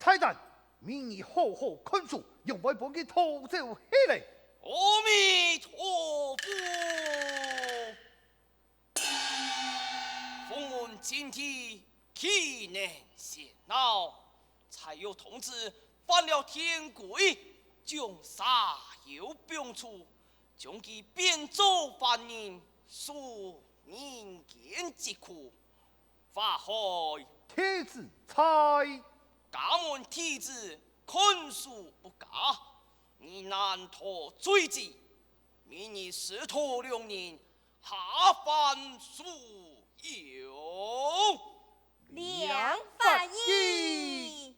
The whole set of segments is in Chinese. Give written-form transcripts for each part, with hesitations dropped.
太难，明日好好看书，用外把佢拖走起来。阿弥陀佛。凤门今天岂能闲闹？才有同志犯了天规，将杀有并处，将其变作犯人，属人间疾苦。法海，天子猜，家门天子看书不假，你难脱罪责。明日师徒两人下凡书有。两法义。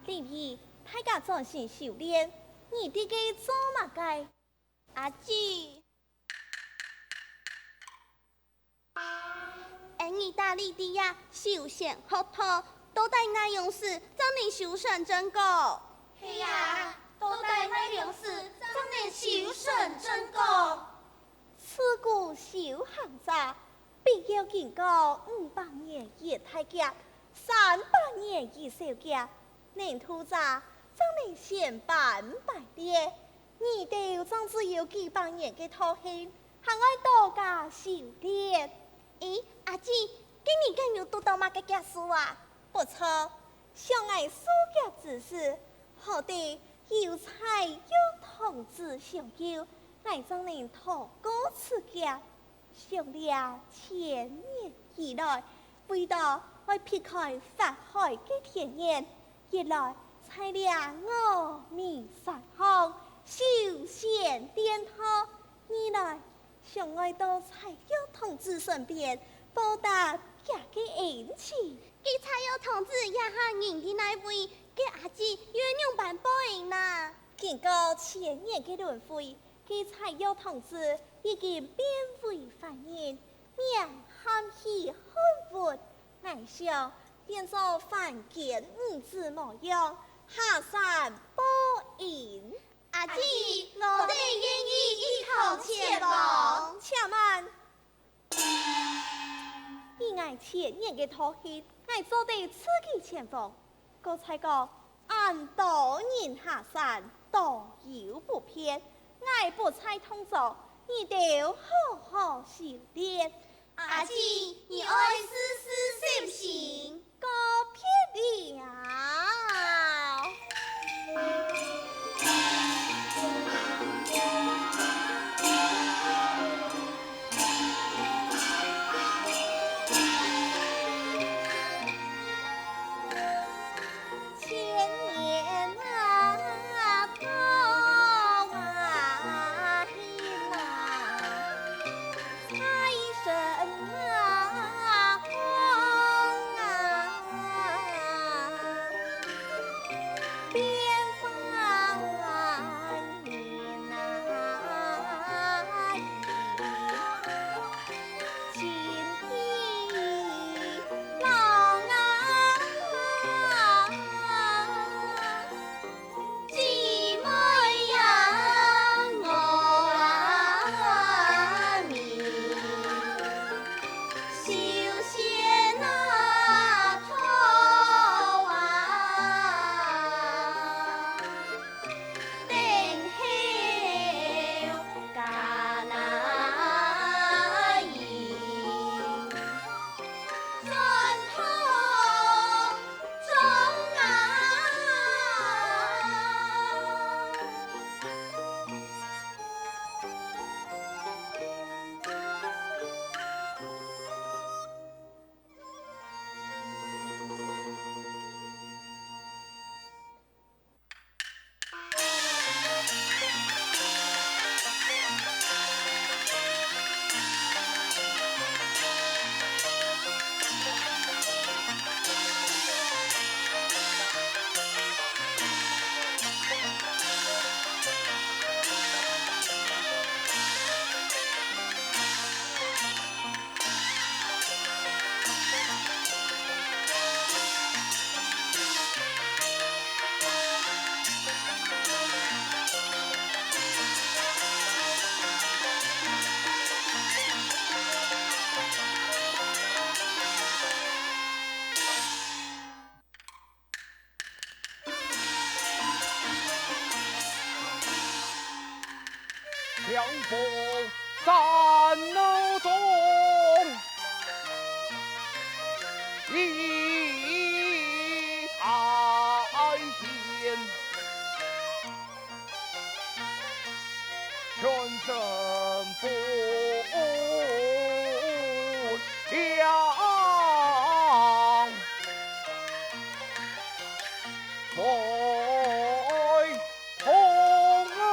林姨，大家专心修炼，你哋嘅做乜嘅？阿姊，意大利的呀，修仙学徒都带那勇士，让你修成真果。系啊，都带那勇士，让你修成真果。此故修行者，必要经过500年以太劫，300年以小劫。能徒者让你先办百列，你哋总只有几百年嘅途行，还爱多加修炼。咦，阿姊，今年更有读到乜嘅家书啊？不错，相爱书家之事，好的有才有同志相救，爱将您托孤此家，上了千年以来，为到爱撇开法海嘅天眼。一来才了我弥三行修仙殿堂，二来想爱到才有同志身边报答家嘅恩情。佢才有同志也下人的那位，嘅阿姊要用办报应啦。经过千年嘅轮回，佢才有同志已经变为凡人，命含喜汉活，爱想。变作凡间女子模样，下山报应。阿姊，我哋愿意一同前往。且慢，以爱千年嘅途行，爱做地刺激前方。刚才讲，按多人下山，多有不偏，爱不猜通走，你得好好修炼。阿姊，你爱丝丝信行。告别了。两峰山楼中，一台仙，全身不良，为童儿。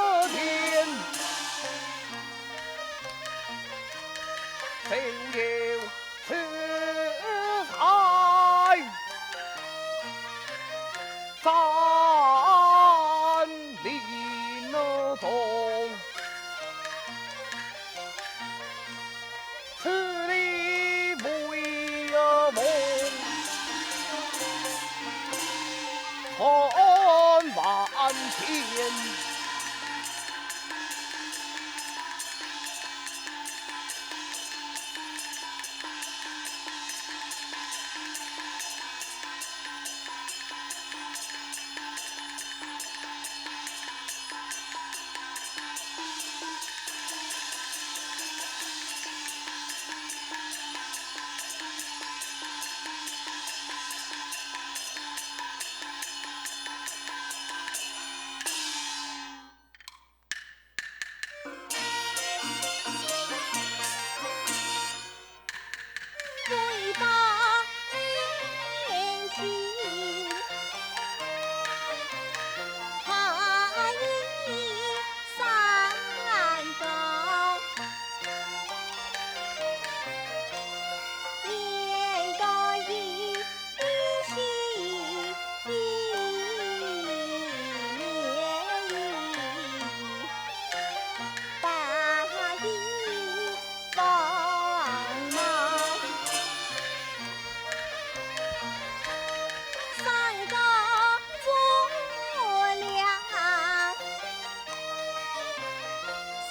中，此理为梦，恨万千。最大年纪，他已三高，年高一喜，年已大义方忙。三个做了，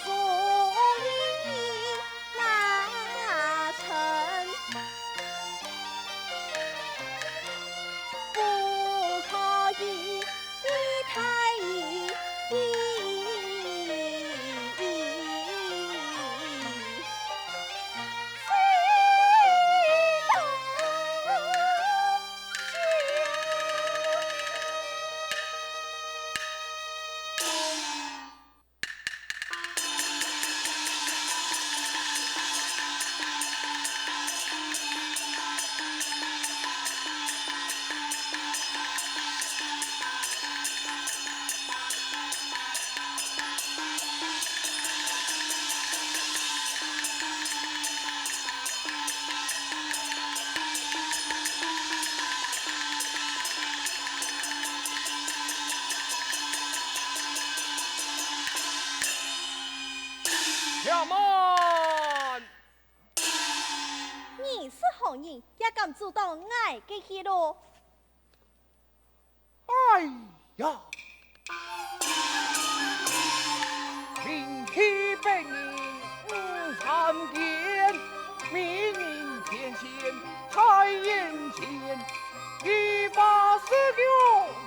所以那成，不可以太且慢！你是何人，也敢主动爱的去路？哎呀，明天百年参见，明日天仙在眼前，一把四六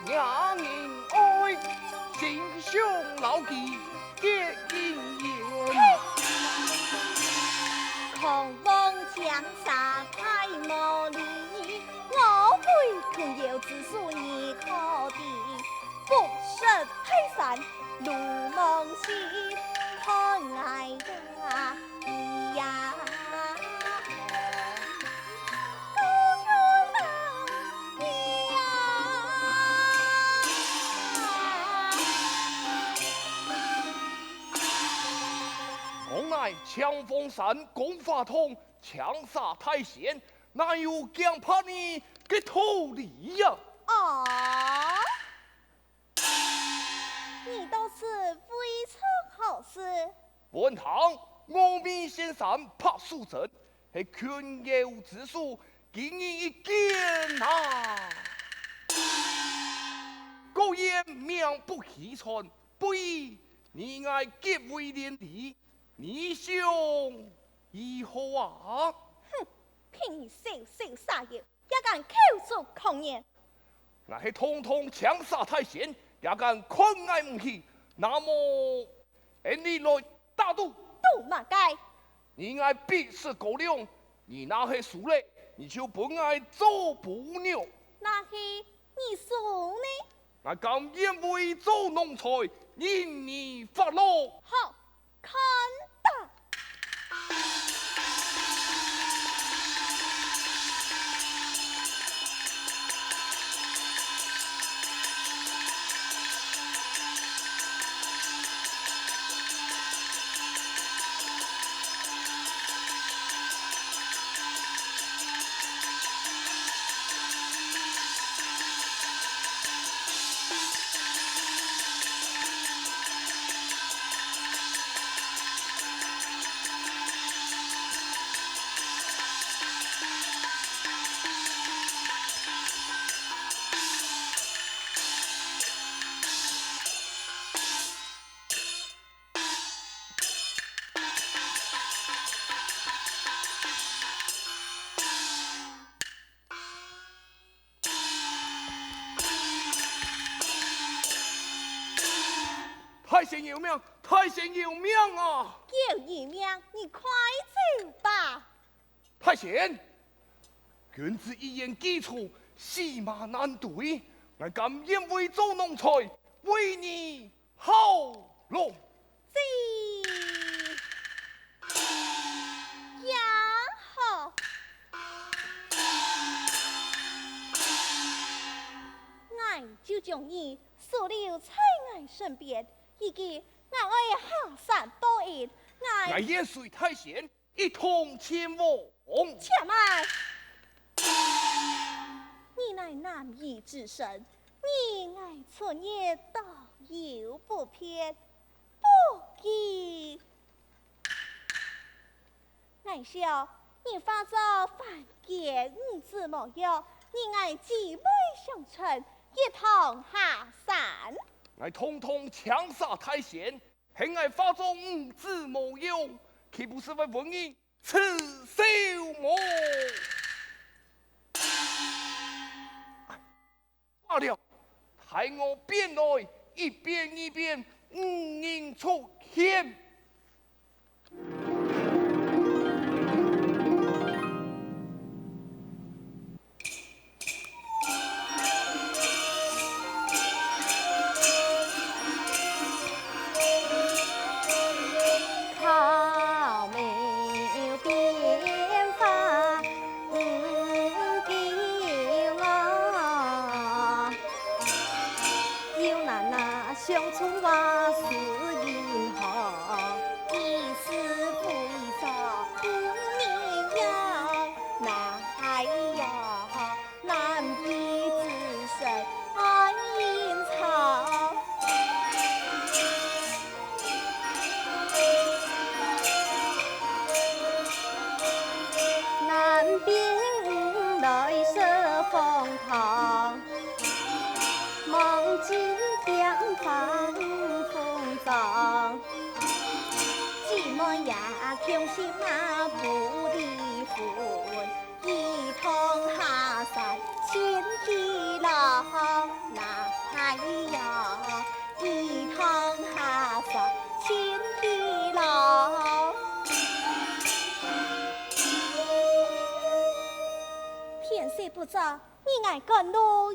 两人爱，心胸牢记结姻缘。狂妄江山太魔力，我会困有之属你可的，不识泰山如梦醒，可爱的你呀。我乃枪锋山公法通，枪杀太险，哪有强怕你给偷梨呀？哦，你都是为此好事。本堂阿弥先生拍书证，是权有之属，今日一见啊！苟言名不虚传，不义你爱结为连理，你想如何啊？哼，凭你小小撒药，也敢口出狂言。那是通通枪杀太险，也敢困爱不起。那么，你来打赌，赌马该，你爱必是狗粮，你那是输了，你就不爱做不牛。那是你输呢？那甘愿为做农财，因你发落。好，看打。贤有命，太贤有命啊！有一命，你快走吧。太贤，君子一言既出，驷马难对，我甘愿为做奴才，为你效劳。呀好，俺就将你锁留在俺身边，以及俺爱下山报恩，我也随太贤一同前往。且慢，你乃男儿之身，你爱错业道有不偏，不义。俺笑你发造凡间五子模样，你爱姊妹相称，一同下山。我统统枪杀太贤，恨我发作五子模样，岂不是为文人刺绣我？罢了，待我便来，一边一边五人出现。乡村话是银行，一丝不杂不绵羊。哎呀，难比之身爱隐藏。南边来设风堂，梦境点放风筝，寂寞呀，穷心马不离婚，一同下山千里郎。哎呀，一同下山千里郎。天色不早，你爱赶路。